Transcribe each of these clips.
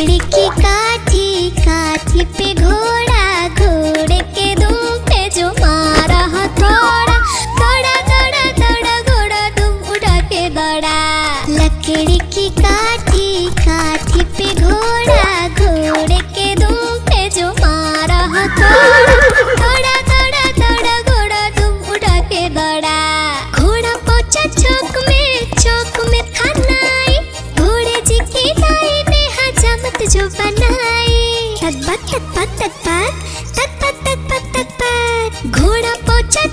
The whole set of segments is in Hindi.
लकड़ी की काठी, काठी पे घोड़ा, घोड़े के दुम पे जो मारा हथौड़ा, दौड़ा दौड़ा दौड़ा घोड़ा दुम उठा के दौड़ा। लकड़ी की काठी, काठी पे घोड़ा, घोड़े के दुम पे जो मारा हथौड़ा, दौड़ा दौड़ा दौड़ा घोड़ा दुम उठा के दौड़ा। घोड़ा पहुंचा चौक में था नाई, घोड़े जी की नाई ने हजामत जो बनाई। तकबक तकबक तकबक तकबक तकबक तकबक। घोड़ा पहुंचा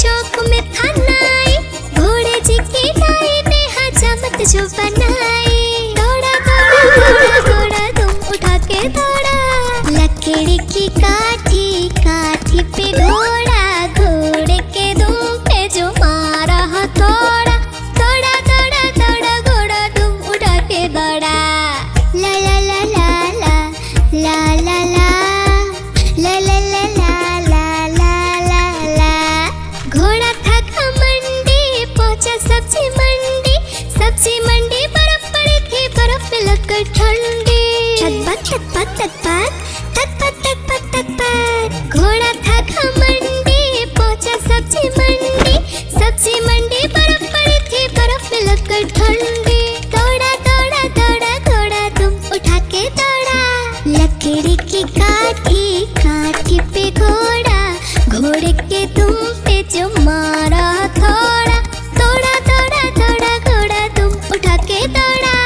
चौक में था नाई, घोड़े जी की नाई ने हजामत जो बनाई। दौड़ा दौड़ा दौड़ा घोड़ा दुम उठा के दौड़ा। लकड़ी की काठी, काठी पे घोड़ा, घोड़े के दुम पे जो मारा हथौड़ा, दौड़ा दौड़ा दौड़ा घोड़ा दुम उठा के दौड़ा। ला ला ला ला ला ला ला ला ला ला ला ला ला ला ला। घोड़ा था घमंडी, पहुंचा सब्जी मंडी, सब्जी मंडी बर्फ पड़ी थी, बर्फ में लगकर ठंडी। तकबक तकबक तकबक तकबक तकबक तकबक। घोड़ा था घमंडी, पहुंचा सब्जी मंडी, सब्जी मंडी बर्फ पड़ी थी, बर्फ में लगकर ठंडी। दौड़ा दौड़ा दौड़ा घोड़ा दुम उठा के दौड़ा। लकड़ी की काठी, काठी पे घोड़ा, घोड़े के दुम पे जो मारा हथौड़ा, दौड़ा दौड़ा दौड़ा घोड़ा दुम उठा के दौड़ा।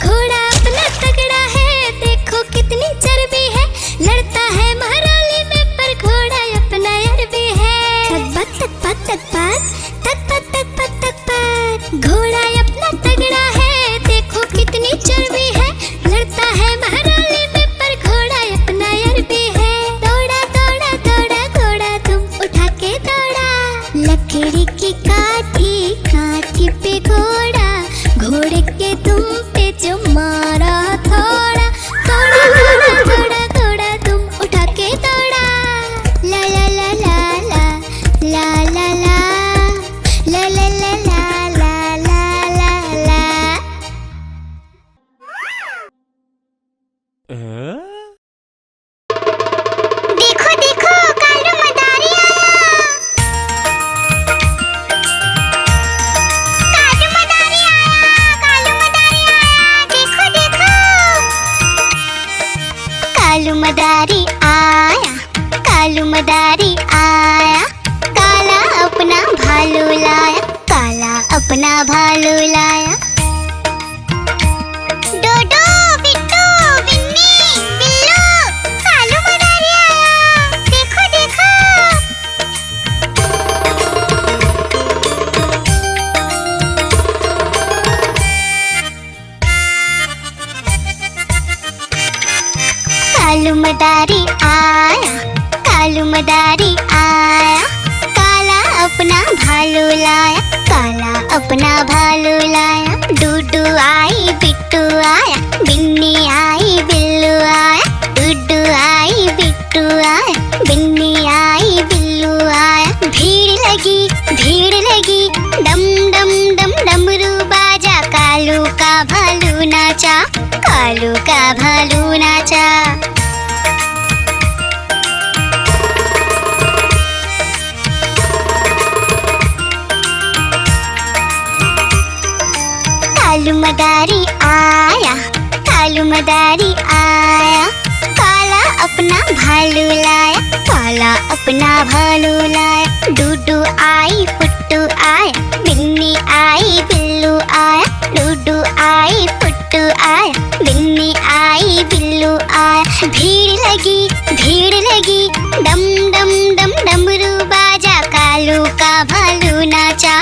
घोड़ा अपना तगड़ा है, देखो कितनी चर्बी है, लड़ता है महराली में पर घोड़ा अपना अरबी है। तकबक तकबक तकबक तकबक तकबक तकबक। घोड़ा अपना तगड़ा है, देखो कितनी चर्बी है, लड़ता है महराली में पर घोड़ा अपना अरबी है। दौड़ा दौड़ा दौड़ा घोड़ा तुम उठा के दौड़ा। लकड़ी की काठी, काठी पे घोड़ा, घोड़े के दुम पे जो मारा हथौड़ा, दौड़ा दौड़ा दौड़ा घोड़ा तुम उठा के दौड़ा। ला ला ला ला ला ला ला ला ला ला ला ला ला ला ला ला। देखो देखो कालू मदारी आया। कालू मदारी आया, कालू मदारी आया, देखो देखो। कालू मदारी आया, कालू मदारी आया, काला अपना भालू लाया, काला अपना भालू लाया। डोडो बिट्टू बिन्नी बिल्लू, कालू मदारी आया, देखो देखो। कालू मदारी आया, कालू मदारी आया, काला अपना भालू लाया, काला अपना भालू लाया। डूडू आई बिट्टू आया, बिन्नी आई बिल्लू आया, डूडू आई बिट्टू आया, बिन्नी आई बिल्लू आया। भीड़ लगी डम डम डम डमरू बाजा, कालू का भालू नाचा, कालू का भालू नाचा। कालू मदारी आया, कालू मदारी आया, काला अपना भालू लाया, काला अपना भालू लाया। डूडू आई पुट्टू आया, बिन्नी आई बिल्लू आया, डूडू आई पुट्टू आया, बिन्नी आई बिल्लू आया। भीड़ लगी डम डम डम डमरू बाजा, कालू का भालू नाचा,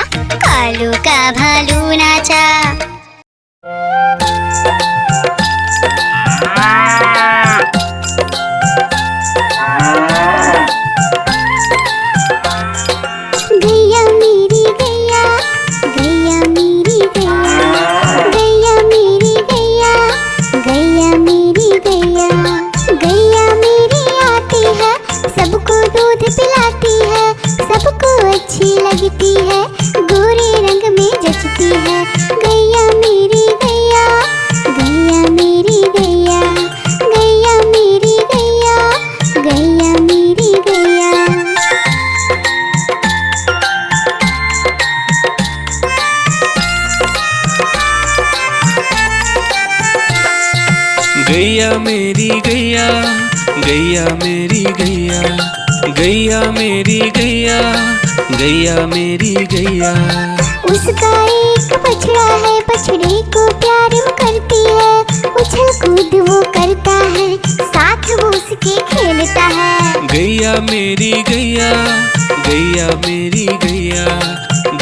कालू का भालू नाचा। गैया मेरी गैया, गैया मेरी गैया, गैया मेरी गैया मेरी गैया, गैया मेरी गैया, गैया मेरी गैया, गैया मेरी गैया। उसका एक बछड़ा है, बछड़े को प्यार वो करती है, उछल कूद वो करता है, साथ वो उसके खेलता है। गैया मेरी गैया, गैया मेरी गैया,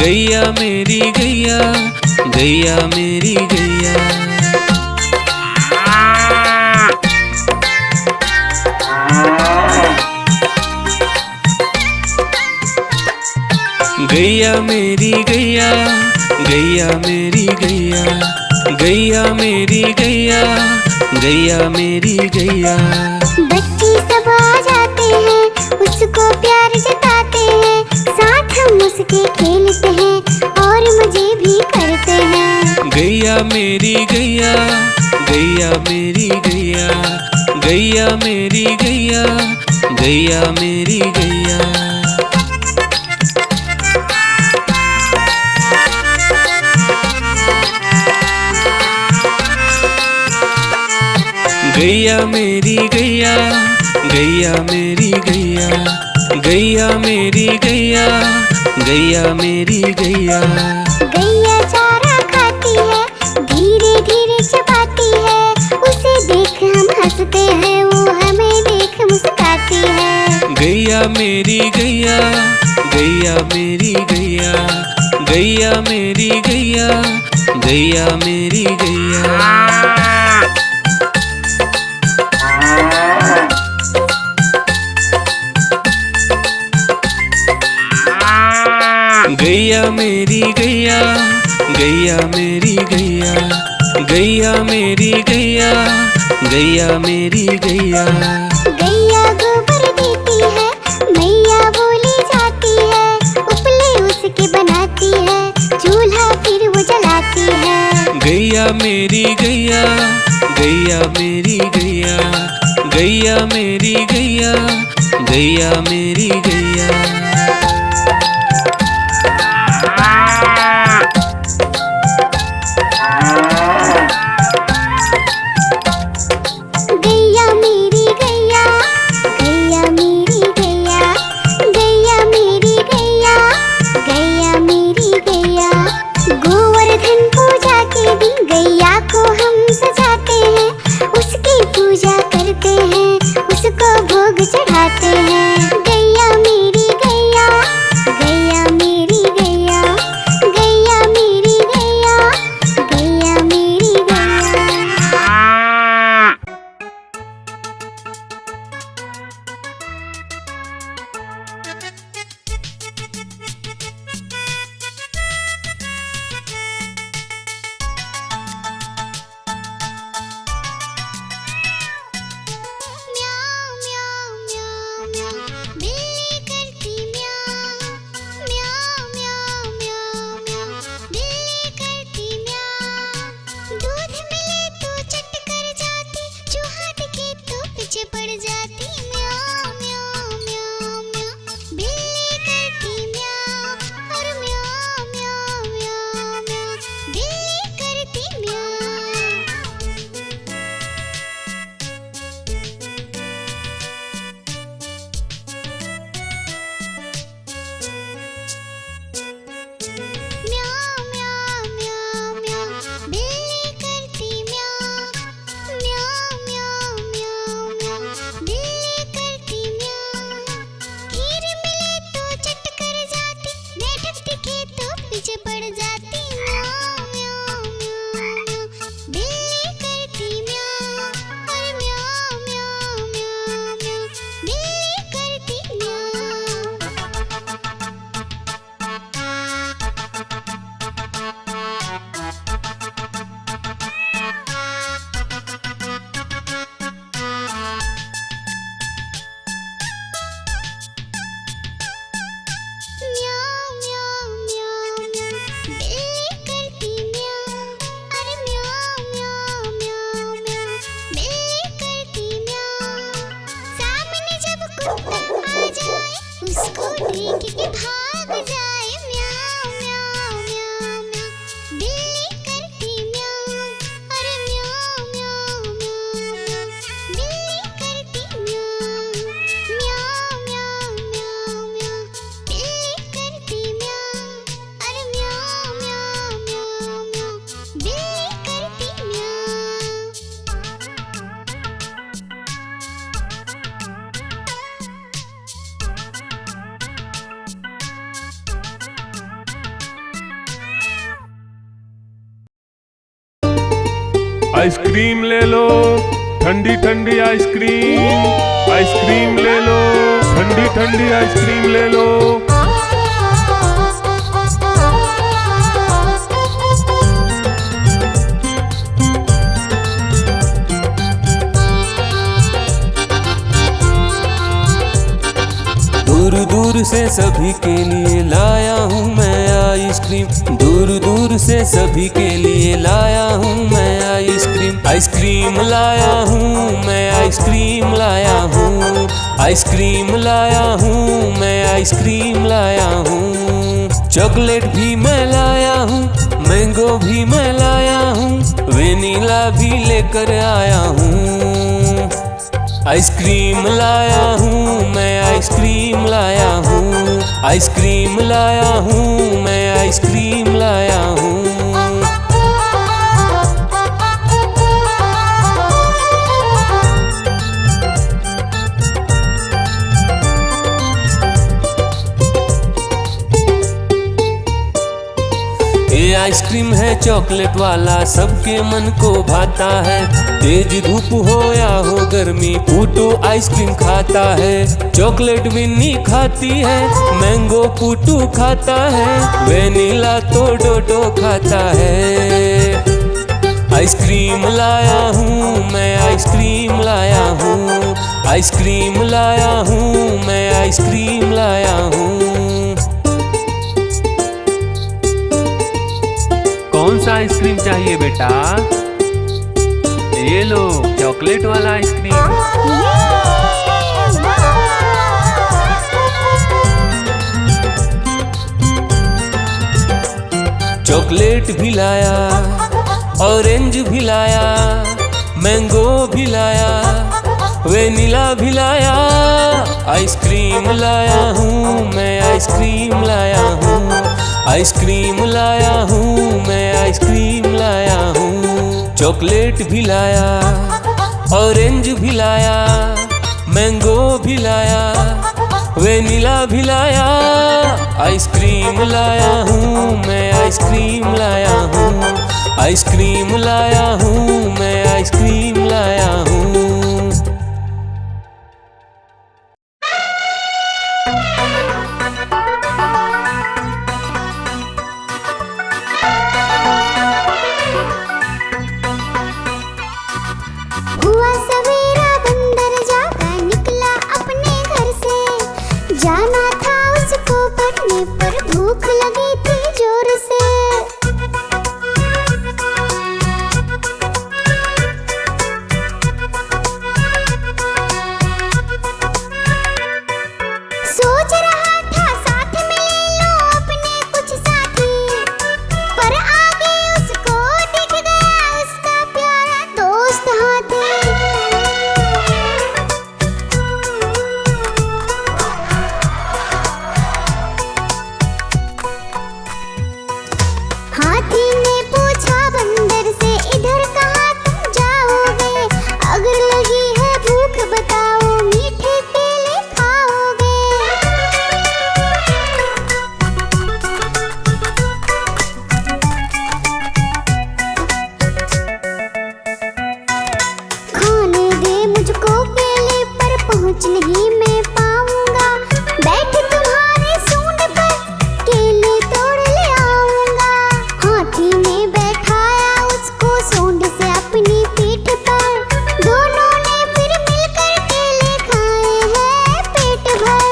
गैया मेरी गैया, गैया मेरी गैया। गैया मेरी गैया, गैया मेरी गैया, गैया मेरी गैया, गैया मेरी गैया। बच्चे सब आ जाते हैं, उसको प्यार जताते हैं, साथ हम उसके खेलते हैं और मजे भी करते हैं। गैया मेरी गैया, गैया मेरी गैया, गैया मेरी गैया, गैया मेरी गैया। गैया मेरी गैया, गैया मेरी गैया, गैया मेरी गैया, गैया मेरी गैया। गैया चारा खाती है, धीरे धीरे चबाती है, उसे देख हम हंसते हैं, वो हमें देख मुस्कुराती है। गैया मेरी गैया, गैया मेरी गैया, गैया मेरी गैया, गैया मेरी गैया। गैया मेरी गैया, गैया मेरी गैया, गैया मेरी गैया, गैया मेरी गैया। गैया गोबर देती है, मैया बोली जाती है, उपले उसके बनाती है, चूल्हा फिर वो जलाती है। गैया मेरी गैया, गैया मेरी गैया, गैया मेरी गैया, गैया मेरी गैया। गैया मेरी गैया, गैया मेरी गैया, गैया मेरी गैया, गैया मेरी गैया। गोवर्धन पूजा के दिन गैया को हम सजाते हैं, उसकी पूजा करते हैं, उसको भोग चढ़ाते हैं। गैया मेरी गैया, आइसक्रीम ले लो, ठंडी ठंडी आइसक्रीम। आइसक्रीम ले लो, ठंडी ठंडी आइसक्रीम ले लो। दूर दूर से सभी के लिए लाया हूँ मैं आइसक्रीम। दूर दूर से सभी के लिए लाया हूँ मैं आइसक्रीम। आइसक्रीम लाया हूँ मैं, आइसक्रीम लाया हूँ। आइसक्रीम लाया हूँ मैं, आइसक्रीम लाया हूँ। चॉकलेट भी मैं लाया हूँ, मैंगो भी मैं लाया हूँ, वेनिला भी लेकर आया हूँ। आइसक्रीम लाया हूँ मैं, आइसक्रीम लाया हूँ। आइसक्रीम लाया हूँ मैं, आइसक्रीम लाया हूँ। ये आइसक्रीम है चॉकलेट वाला, सबके मन को भाता है। तेज धूप हो या हो गर्मी, पूटू आइसक्रीम खाता है। चॉकलेट विन्नी खाती है, मैंगो पूटू खाता है, वेनिला तो डोडो खाता है। आइसक्रीम लाया हूँ मैं, आइसक्रीम लाया हूँ। आइसक्रीम लाया हूँ मैं, आइसक्रीम लाया हूँ। कौन सा आइसक्रीम चाहिए बेटा? ये लो चॉकलेट वाला आइसक्रीम। चॉकलेट भी लाया, ऑरेंज भी लाया, मैंगो भी लाया, वेनिला भी लाया। आइसक्रीम लाया हूँ मैं, आइसक्रीम लाया हूँ। आइसक्रीम लाया हूँ मैं, आइसक्रीम लाया हूँ। चॉकलेट भी लाया, ऑरेंज भी लाया, मैंगो भी लाया, वेनिला भी लाया। आइसक्रीम लाया हूँ मैं, आइसक्रीम लाया हूँ। आइसक्रीम लाया हूँ मैं, आइसक्रीम लाया हूँ। हुआ सवेरा बंदर जागा निकला अपने घर से। जाना था उसको पढ़ने पर भूख लगी थी जोर से। सोच रहा था साथ में ले लो अपने कुछ साथी, पर आगे उसको दिख गया उसका प्यारा दोस्त हाथी। हाथी ने पूछा बंदर से, इधर कहाँ तुम जाओगे? अगर लगी है भूख बताओ, मीठे केले खाओगे? खाने दे मुझको केले, पर पहुँच नहीं मैं पाऊंगा। बैठ तुम्हारे सूंड पर, केले तोड़ ले आऊंगा। हाथी ने बैठाया उसको सूंड से अपनी पीठ पर। दोनों ने फिर मिलकर केले खाए हैं पेट भर।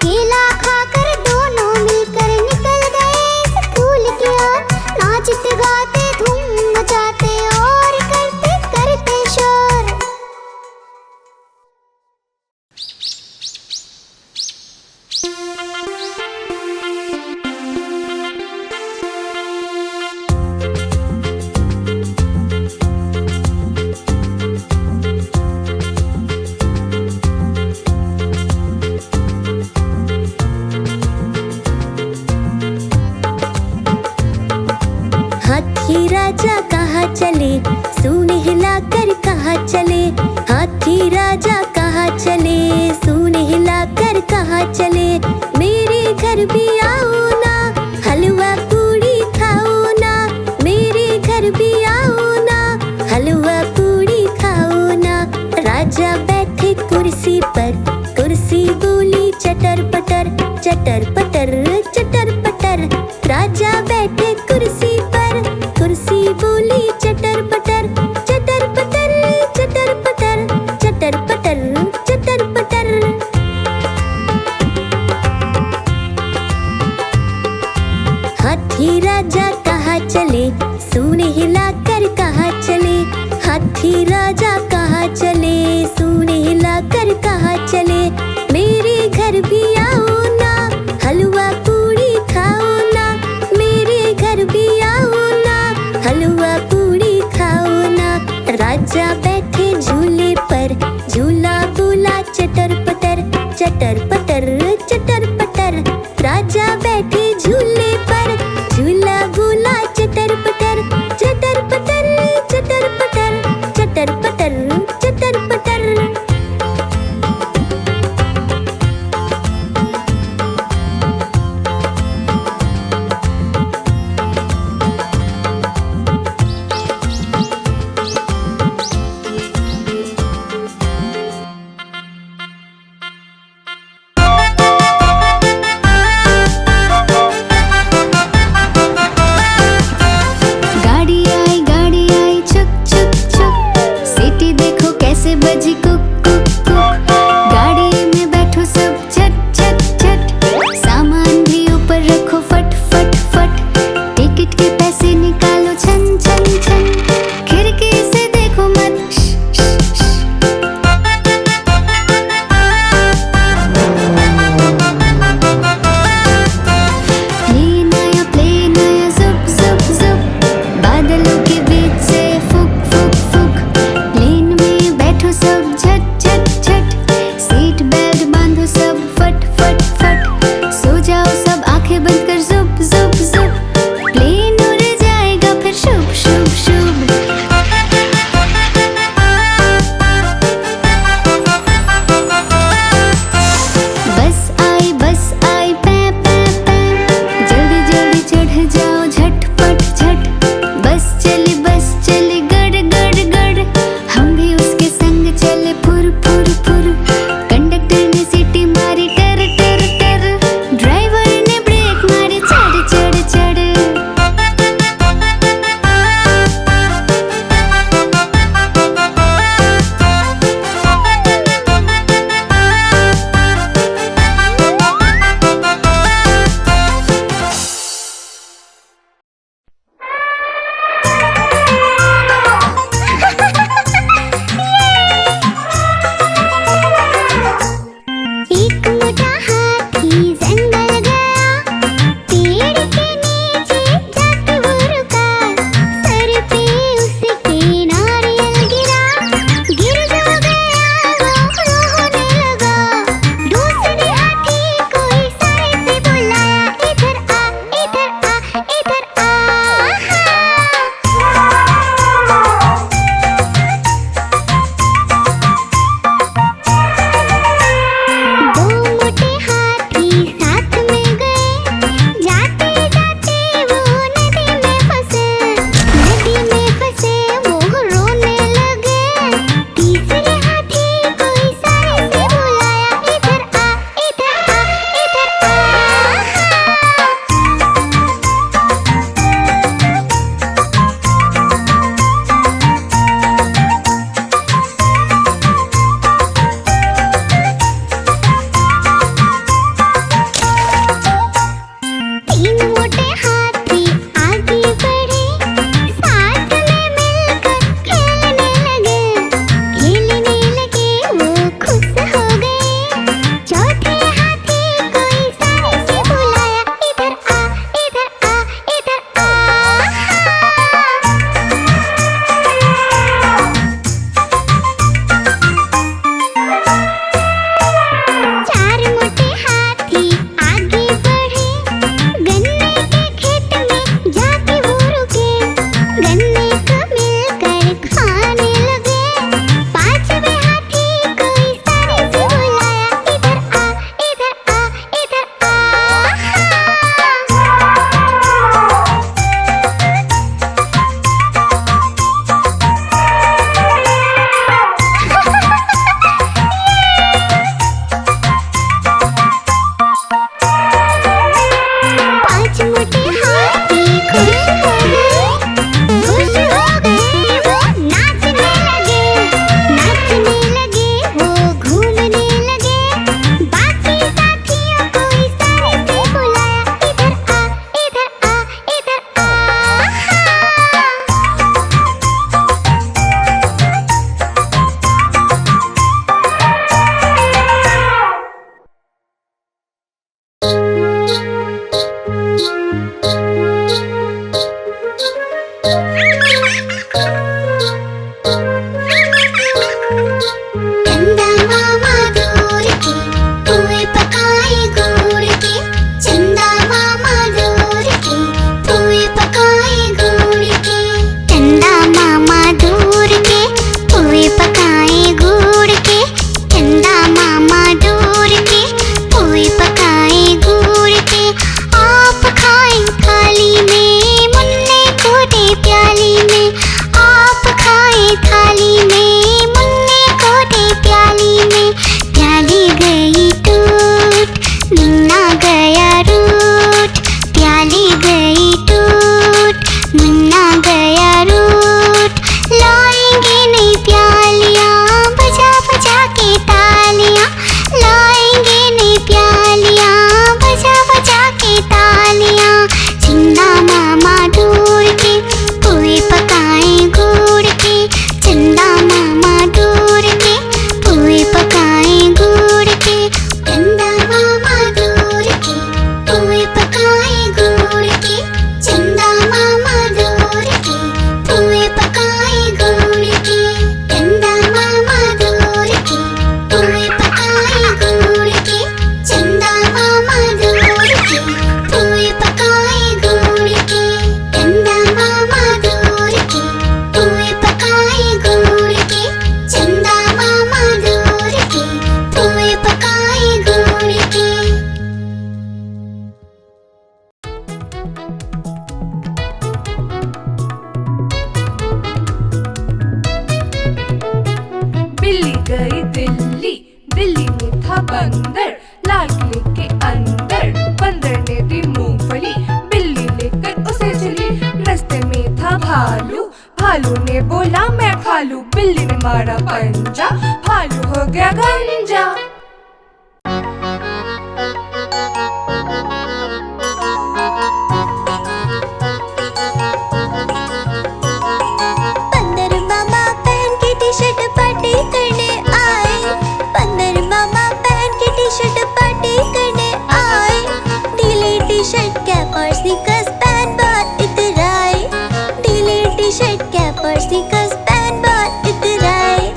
केला खाकर दोनों मिलकर निकल गए स्कूल की ओर। नाचते गाते धूम मचाते और करते करते शोर। हाथी राजा कहाँ चले, सूंड हिलाकर कहाँ चले। हाथी राजा कहाँ चले, सूंड चले, मेरे घर भी आओ ना, हलवा पूड़ी खाओ ना, मेरे घर भी आओ ना, हलवा पूड़ी खाओ ना। राजा बैठे कुर्सी पर, कुर्सी बोली चटर पटर, चटर पटर चटर पटर। राजा बैठे कुर्सी पर, कुर्सी बोली चटर पटर, चटर पटर चटर पटर, चटर पटर चटर पटर। हाथी राजा कहाँ चले, सूंड हिलाकर कहाँ चले, हाथी राजा कहाँ चले, सूंड हिलाकर कहाँ चले। मेरे घर भी आओ ना, हलवा पूड़ी खाओ ना, मेरे घर भी आओ ना, हलवा पूड़ी खाओ ना। राजा बैठे झूले पर, झूला बोला चटर पटर, चटर पटर चटर पटर। राजा बैठे झूले पर, झूला बोला चटर पटर, चटर पटर चटर पटर, चटर पटर दिल्ली में था बंदर, लाल किले के अंदर। बंदर ने दी मूंगफली, बिल्ली लेकर उसे चली। रास्ते में था भालू, भालू ने बोला मैं खा लूं। बिल्ली ने मारा पंजा, भालू हो गया गंजा। बंदर मामा पहन के टी-शर्ट पार्टी करने आए। बंदर मामा पहन के टी-शर्ट पार्टी करने आए। ढीली टी-शर्ट कैप और स्नीकर्स पहन बहुत इतराए। ढीली टी-शर्ट कैप और स्नीकर्स पहन बहुत इतराए।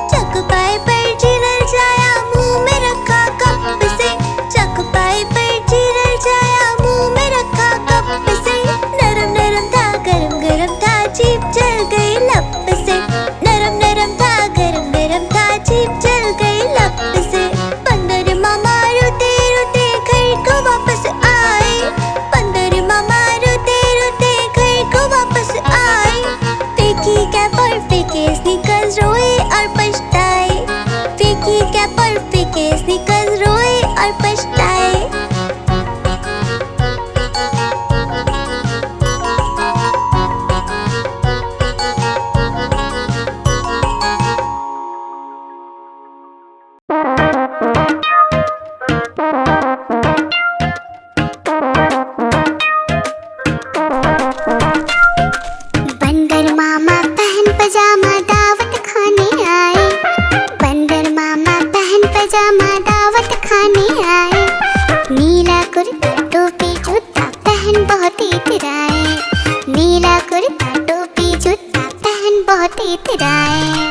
चकपाई पर चिरल जाया, मुंह में रखा कप से। चकपाई पर चिरल जाया, मुंह में रखा कप से। नरम नरम था, गरम गरम था, जीभ जल गई लप से। नरम नरम था, गरम गरम था, जीभ जल गई लप से। बंदर मामा रोते रोते घर को वापस आए। बंदर मामा रोते रोते घर को वापस आए। फेंकी कैप और फेंके स्नीकर्स, रोए और पछताए। फेंकी कैप और फेंके स्नीकर्स, रोए और पछताए। बंदर मामा पहन पजामा दावत खाने आए। बंदर मामा पहन पजामा दावत खाने आए। नीला कुर्ता टोपी जूता पहन बहुत इतराए। नीला कुर्ता टोपी जूता पहन बहुत इतराए।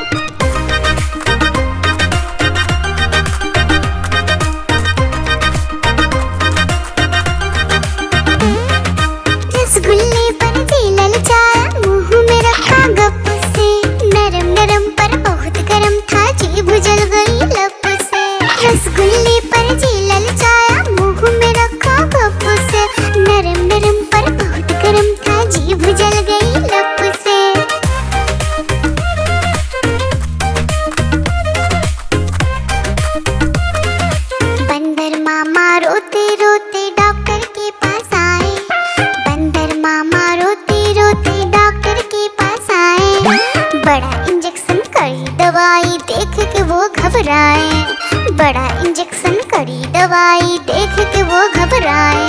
रसगुल्ले पर जी ललचाया, मुंह में रखा गप से। नरम नरम पर बहुत गरम था, जीभ जल गई लप से। रसगुल्ले पर जी ललचाया, मुंह में रखा गप से। नरम नरम पर बहुत गरम था, जीभ जल गई लप से। बंदर मामा रोते रोते डॉक्टर के पास आए। बंदर मामा रोते रोते डॉक्टर के पास आए। बड़ा इंजेक्शन कड़ी दवाई देख के वो घबराए। बड़ा इंजेक्शन कड़ी दवाई देख के वो घबराए।